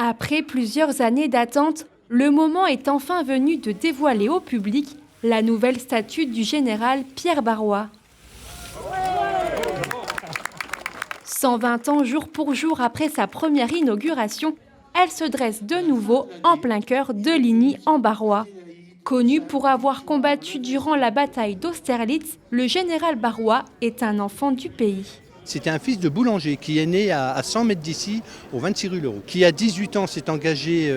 Après plusieurs années d'attente, le moment est enfin venu de dévoiler au public la nouvelle statue du général Pierre Barrois. 120 ans jour pour jour après sa première inauguration, elle se dresse de nouveau en plein cœur de Ligny-en-Barrois. Connu pour avoir combattu durant la bataille d'Austerlitz, le général Barrois est un enfant du pays. C'était un fils de boulanger qui est né à 100 mètres d'ici, au 26 rue Leroux, qui à 18 ans s'est engagé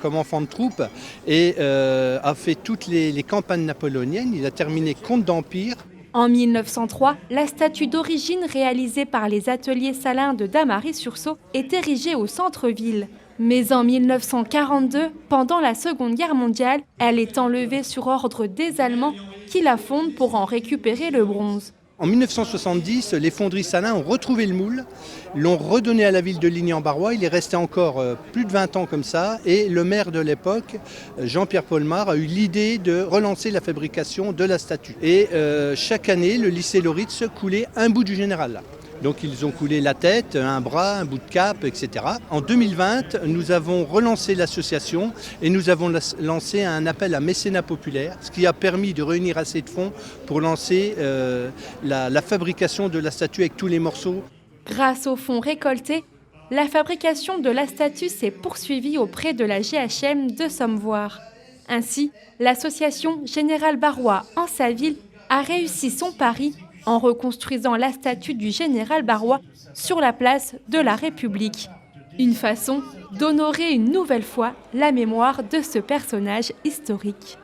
comme enfant de troupe et a fait toutes les campagnes napoléoniennes. Il a terminé comte d'Empire. En 1903, la statue d'origine réalisée par les ateliers Salins de Damary-sur-Saulx est érigée au centre-ville. Mais en 1942, pendant la Seconde Guerre mondiale, elle est enlevée sur ordre des Allemands qui la fondent pour en récupérer le bronze. En 1970, les fonderies Salins ont retrouvé le moule, l'ont redonné à la ville de Ligny-en-Barrois. Il est resté encore plus de 20 ans comme ça. Et le maire de l'époque, Jean-Pierre Polmar, a eu l'idée de relancer la fabrication de la statue. Et chaque année, le lycée Loritz coulait un bout du général. Donc ils ont coulé la tête, un bras, un bout de cape, etc. En 2020, nous avons relancé l'association et nous avons lancé un appel à mécénat populaire, ce qui a permis de réunir assez de fonds pour lancer la fabrication de la statue avec tous les morceaux. Grâce aux fonds récoltés, la fabrication de la statue s'est poursuivie auprès de la GHM de Sommevoire. Ainsi, l'association Général Barrois en sa ville a réussi son pari en reconstruisant la statue du général Barrois sur la place de la République. Une façon d'honorer une nouvelle fois la mémoire de ce personnage historique.